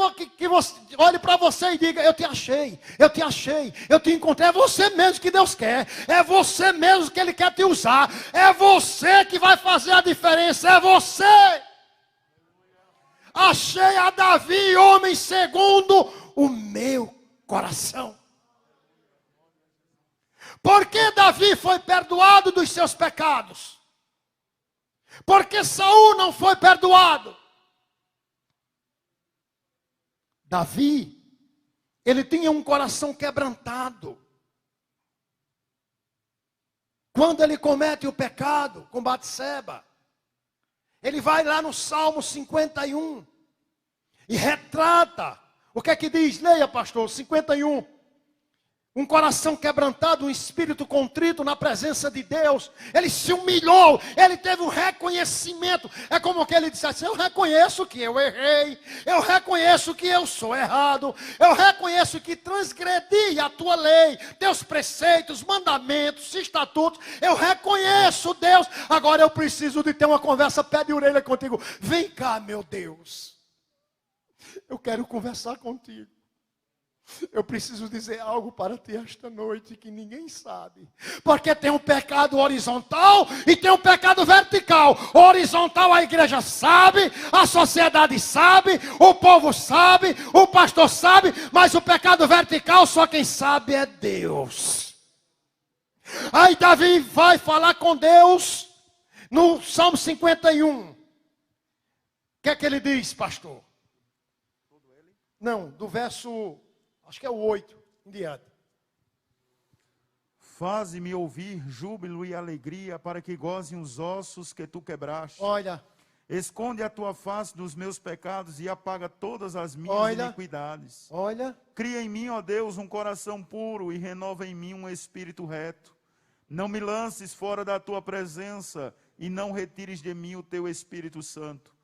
você olhe para você e diga: eu te achei, eu te achei, eu te encontrei. É você mesmo que Deus quer. É você mesmo que Ele quer te usar. É você que vai fazer a diferença. É você. Achei a Davi, homem segundo o meu coração. Porque Davi foi perdoado dos seus pecados? Porque Saul não foi perdoado? Davi, ele tinha um coração quebrantado. Quando ele comete o pecado com Batseba, ele vai lá no Salmo 51 e retrata. O que é que diz? Leia, pastor, 51. Um coração quebrantado, um espírito contrito na presença de Deus. Ele se humilhou, ele teve um reconhecimento. É como que ele disse assim: eu reconheço que eu errei, eu reconheço que eu sou errado, eu reconheço que transgredi a tua lei, teus preceitos, mandamentos, estatutos. Eu reconheço, Deus. Agora eu preciso de ter uma conversa pé de orelha contigo. Vem cá, meu Deus, eu quero conversar contigo. Eu preciso dizer algo para ti esta noite que ninguém sabe. Porque tem um pecado horizontal e tem um pecado vertical. O horizontal a igreja sabe, a sociedade sabe, o povo sabe, o pastor sabe, mas o pecado vertical só quem sabe é Deus. Aí Davi vai falar com Deus no Salmo 51. O que é que ele diz, pastor? Não, do verso, acho que é o 8 em diante. Faze-me ouvir júbilo e alegria, para que gozem os ossos que tu quebraste. Olha. Esconde a tua face dos meus pecados e apaga todas as minhas iniquidades. Olha. Cria em mim, ó Deus, um coração puro e renova em mim um espírito reto. Não me lances fora da tua presença e não retires de mim o teu Espírito Santo.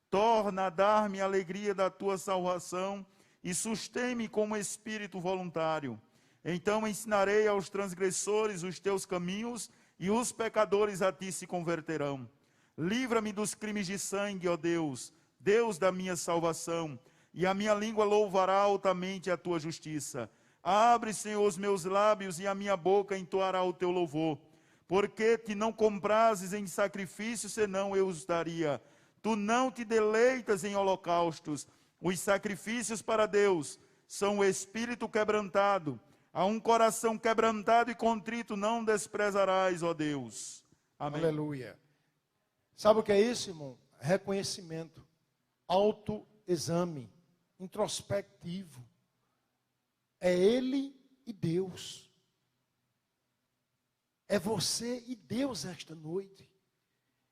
Torna a dar-me a alegria da tua salvação e sustém-me como espírito voluntário. Então ensinarei aos transgressores os teus caminhos e os pecadores a ti se converterão. Livra-me dos crimes de sangue, ó Deus, Deus da minha salvação, e a minha língua louvará altamente a tua justiça. Abre, Senhor, os meus lábios e a minha boca entoará o teu louvor. Porque te não comprases em sacrifício, senão eu os daria. Tu não te deleitas em holocaustos. Os sacrifícios para Deus são o espírito quebrantado. A um coração quebrantado e contrito não desprezarás, ó Deus. Amém. Aleluia. Sabe o que é isso, irmão? Reconhecimento, autoexame, introspectivo. É Ele e Deus. É você e Deus esta noite.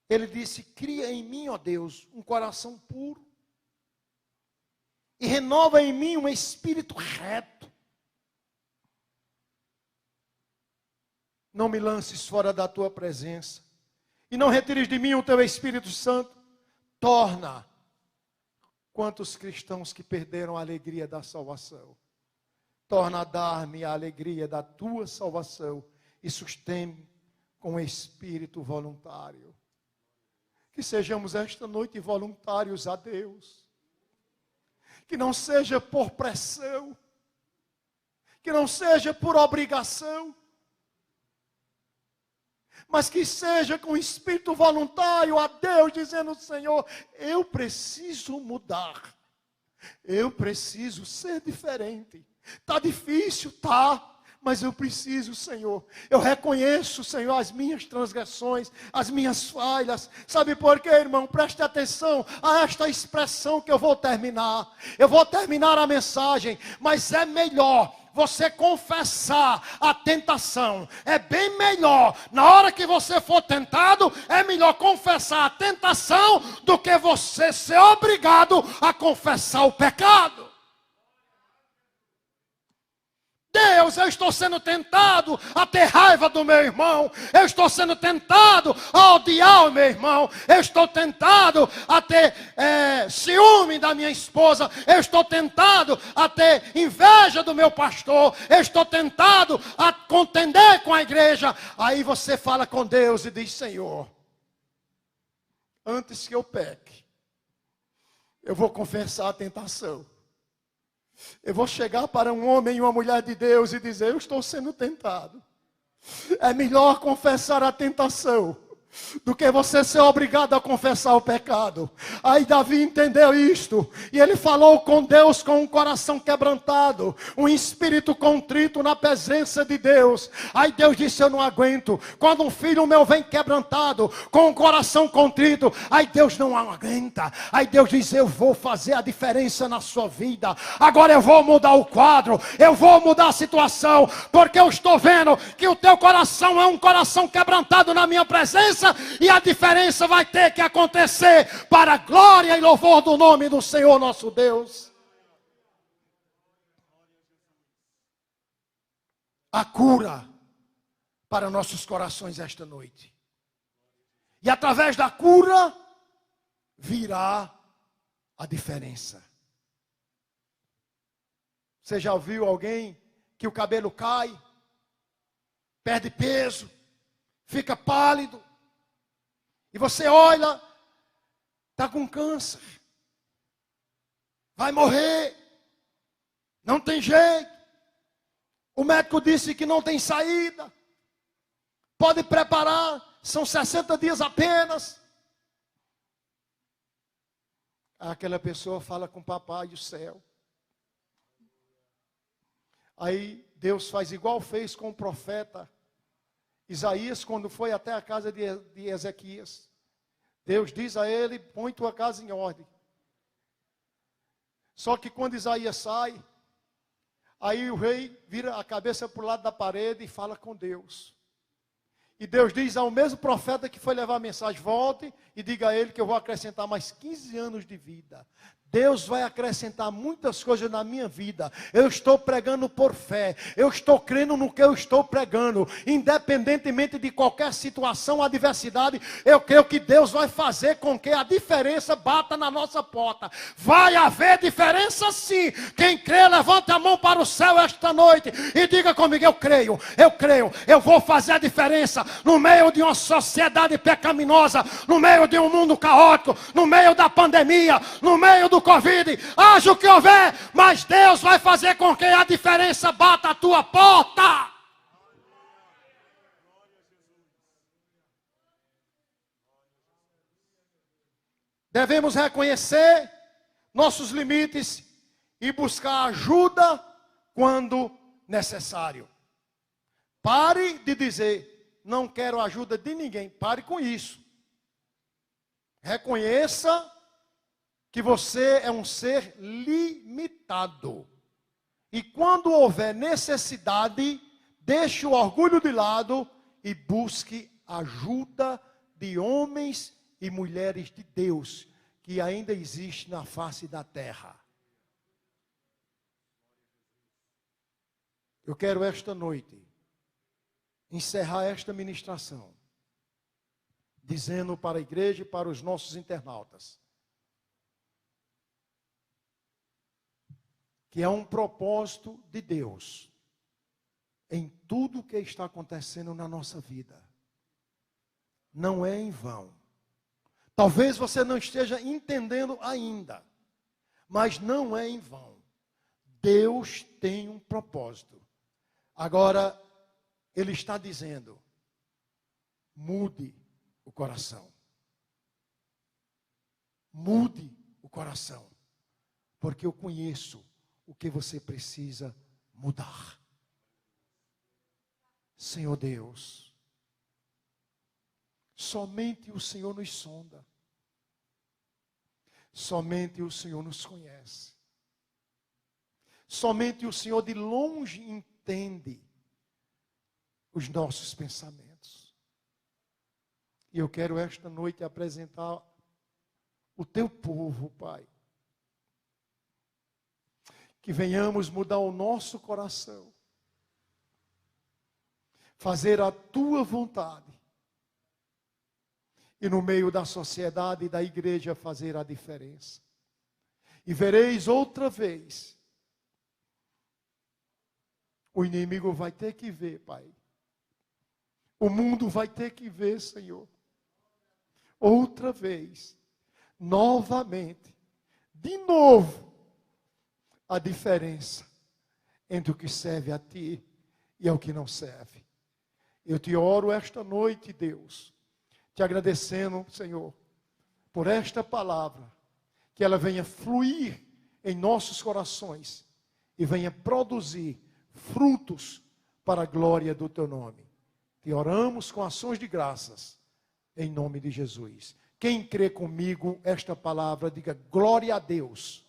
Ele disse, cria em mim, ó Deus, um coração puro. E renova em mim um espírito reto. Não me lances fora da tua presença. E não retires de mim o teu Espírito Santo. Torna. Quantos cristãos que perderam a alegria da salvação. Torna a dar-me a alegria da tua salvação. E sustém-me com o espírito voluntário. Que sejamos esta noite voluntários a Deus. Que não seja por pressão. Que não seja por obrigação. Mas que seja com espírito voluntário a Deus, dizendo, Senhor, eu preciso mudar. Eu preciso ser diferente. Está difícil, tá. Mas eu preciso, Senhor. Eu reconheço, Senhor, as minhas transgressões, as minhas falhas. Sabe por quê, irmão? Preste atenção a esta expressão que eu vou terminar. Eu vou terminar a mensagem, mas é melhor você confessar a tentação. É bem melhor. Na hora que você for tentado, é melhor confessar a tentação do que você ser obrigado a confessar o pecado. Deus, eu estou sendo tentado a ter raiva do meu irmão. Eu estou sendo tentado a odiar o meu irmão. Eu estou tentado a ter ciúme da minha esposa. Eu estou tentado a ter inveja do meu pastor. Eu estou tentado a contender com a igreja. Aí você fala com Deus e diz, Senhor, antes que eu peque, eu vou confessar a tentação. Eu vou chegar para um homem e uma mulher de Deus e dizer, eu estou sendo tentado. É melhor confessar a tentação do que você ser obrigado a confessar o pecado. Aí Davi entendeu isto, e ele falou com Deus com um coração quebrantado, um espírito contrito na presença de Deus. Aí Deus disse, eu não aguento, quando um filho meu vem quebrantado, com um coração contrito, aí Deus não aguenta. Aí Deus diz, eu vou fazer a diferença na sua vida, agora eu vou mudar o quadro, eu vou mudar a situação, porque eu estou vendo que o teu coração é um coração quebrantado na minha presença, e a diferença vai ter que acontecer para a glória e louvor do nome do Senhor nosso Deus. A cura para nossos corações esta noite. E através da cura virá a diferença. Você já ouviu alguém que o cabelo cai, perde peso, fica pálido? E você olha, está com câncer, vai morrer. Não tem jeito. O médico disse que não tem saída. Pode preparar, são 60 dias apenas. Aquela pessoa fala com o papai do céu. Aí Deus faz igual fez com o profeta Isaías, quando foi até a casa de Ezequias. Deus diz a ele: põe tua casa em ordem. Só que quando Isaías sai, aí o rei vira a cabeça para o lado da parede e fala com Deus. E Deus diz ao mesmo profeta que foi levar a mensagem: volte e diga a ele que eu vou acrescentar mais 15 anos de vida. Deus vai acrescentar muitas coisas na minha vida. Eu estou pregando por fé. Eu estou crendo no que eu estou pregando. Independentemente de qualquer situação, adversidade, eu creio que Deus vai fazer com que a diferença bata na nossa porta. Vai haver diferença sim. Quem crê, levante a mão para o céu esta noite e diga comigo: eu creio, eu vou fazer a diferença no meio de uma sociedade pecaminosa, no meio de um mundo caótico, no meio da pandemia, no meio do Covid, haja o que houver, mas Deus vai fazer com que a diferença bata a tua porta. Devemos reconhecer nossos limites e buscar ajuda quando necessário. Pare de dizer: não quero ajuda de ninguém. Pare com isso. Reconheça que você é um ser limitado. E quando houver necessidade, deixe o orgulho de lado e busque ajuda de homens e mulheres de Deus que ainda existem na face da terra. Eu quero esta noite encerrar esta ministração dizendo para a igreja e para os nossos internautas que é um propósito de Deus em tudo que está acontecendo na nossa vida. Não é em vão. Talvez você não esteja entendendo ainda, mas não é em vão. Deus tem um propósito. Agora, Ele está dizendo: mude o coração. Mude o coração, porque eu conheço o que você precisa mudar. Senhor Deus, somente o Senhor nos sonda. Somente o Senhor nos conhece. Somente o Senhor de longe entende os nossos pensamentos. E eu quero esta noite apresentar o teu povo, Pai. Que venhamos mudar o nosso coração. Fazer a tua vontade. E no meio da sociedade e da igreja fazer a diferença. E vereis outra vez. O inimigo vai ter que ver, Pai. O mundo vai ter que ver, Senhor. Outra vez. Novamente. De novo. A diferença entre o que serve a ti e ao que não serve. Eu te oro esta noite, Deus, te agradecendo, Senhor, por esta palavra, que ela venha fluir em nossos corações e venha produzir frutos para a glória do teu nome. Te oramos com ações de graças, em nome de Jesus. Quem crê comigo esta palavra, diga glória a Deus.